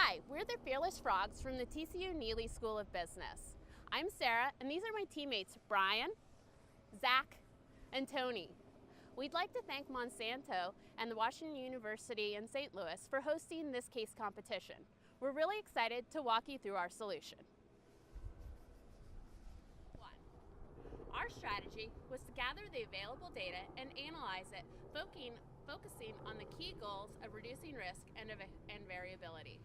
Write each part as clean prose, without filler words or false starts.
Hi, we're the Fearless Frogs from the TCU Neeley School of Business. I'm Sarah, and these are my teammates Brian, Zach, and Tony. We'd like to thank Monsanto and the Washington University in St. Louis for hosting this case competition. We're really excited to walk you through our solution. Our strategy was to gather the available data and analyze it, focusing on the key goals of reducing risk and variability.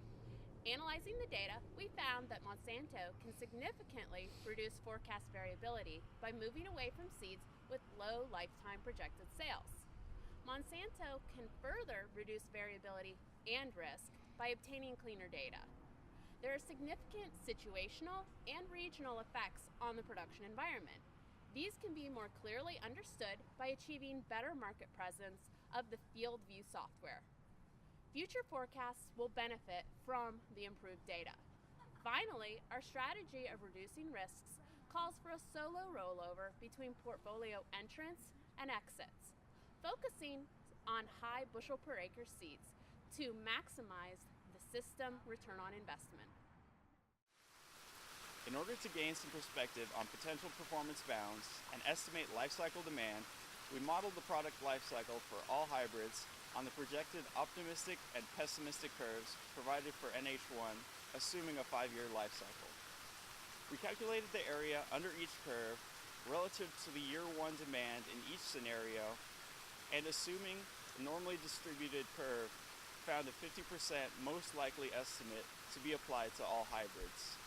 Analyzing the data, we found that Monsanto can significantly reduce forecast variability by moving away from seeds with low lifetime projected sales. Monsanto can further reduce variability and risk by obtaining cleaner data. There are significant situational and regional effects on the production environment. These can be more clearly understood by achieving better market presence of the field view software. Future forecasts will benefit from the improved data. Finally, our strategy of reducing risks calls for a solo rollover between portfolio entrants and exits, focusing on high bushel per acre seeds to maximize the system return on investment. In order to gain some perspective on potential performance bounds and estimate lifecycle demand, we modeled the product lifecycle for all hybrids on the projected optimistic and pessimistic curves provided for NH1, assuming a 5-year lifecycle. We calculated the area under each curve relative to the year 1 demand in each scenario, and assuming a normally distributed curve, found a 50% most likely estimate to be applied to all hybrids.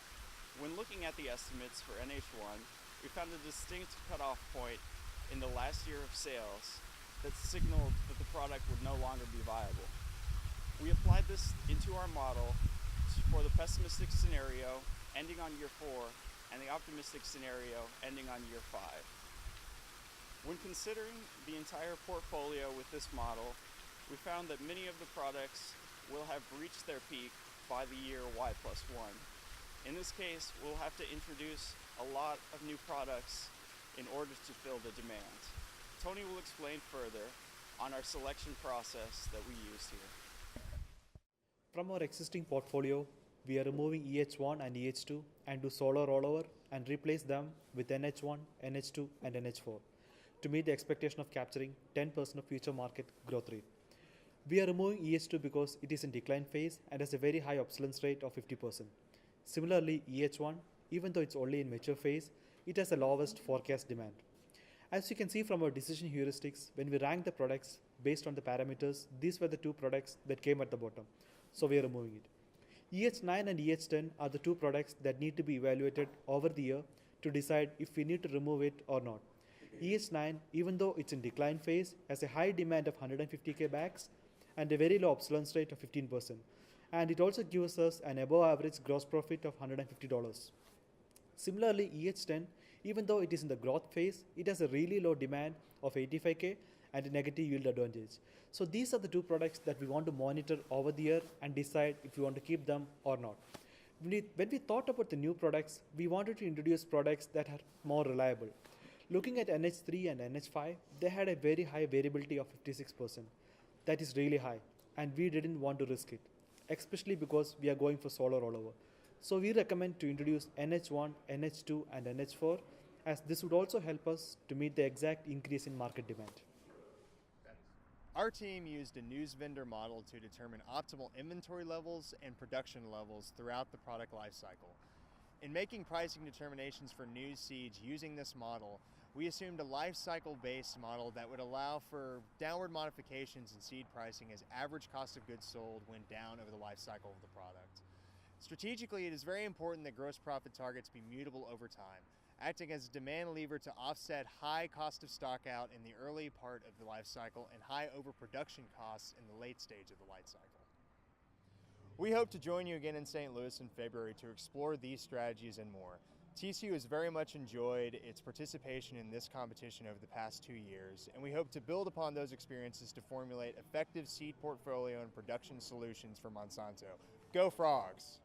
When looking at the estimates for NH1, we found a distinct cutoff point in the last year of sales that signaled that the product would no longer be viable. We applied this into our model for the pessimistic scenario ending on year 4 and the optimistic scenario ending on year 5. When considering the entire portfolio with this model, we found that many of the products will have reached their peak by the year Y+1. In this case, we'll have to introduce a lot of new products in order to fill the demand. Tony will explain further on our selection process that we used here. From our existing portfolio, we are removing EH1 and EH2 and do solar rollover and replace them with NH1, NH2 and NH4 to meet the expectation of capturing 10% of future market growth rate. We are removing EH2 because it is in decline phase and has a very high obsolescence rate of 50%. Similarly, EH1, even though it's only in mature phase, it has the lowest forecast demand. As you can see from our decision heuristics, when we rank the products based on the parameters, these were the 2 products that came at the bottom, so we are removing it. EH9 and EH10 are the 2 products that need to be evaluated over the year to decide if we need to remove it or not. EH9, even though it's in decline phase, has a high demand of 150k bags and a very low obsolescence rate of 15%. And it also gives us an above average gross profit of $150. Similarly, EH10, even though it is in the growth phase, it has a really low demand of 85k and a negative yield advantage. So these are the 2 products that we want to monitor over the year and decide if we want to keep them or not. When we thought about the new products, we wanted to introduce products that are more reliable. Looking at NH3 and NH5, they had a very high variability of 56%. That is really high, and we didn't want to risk it, especially because we are going for solar rollover. So we recommend to introduce NH1, NH2 and NH4, as this would also help us to meet the exact increase in market demand. Our team used a news vendor model to determine optimal inventory levels and production levels throughout the product lifecycle. In making pricing determinations for news seeds using this model, we assumed a life cycle based model that would allow for downward modifications in seed pricing as average cost of goods sold went down over the life cycle of the product. Strategically, it is very important that gross profit targets be mutable over time, acting as a demand lever to offset high cost of stock out in the early part of the life cycle and high overproduction costs in the late stage of the life cycle. We hope to join you again in St. Louis in February to explore these strategies and more. TCU has very much enjoyed its participation in this competition over the past 2 years, and we hope to build upon those experiences to formulate effective seed portfolio and production solutions for Monsanto. Go Frogs!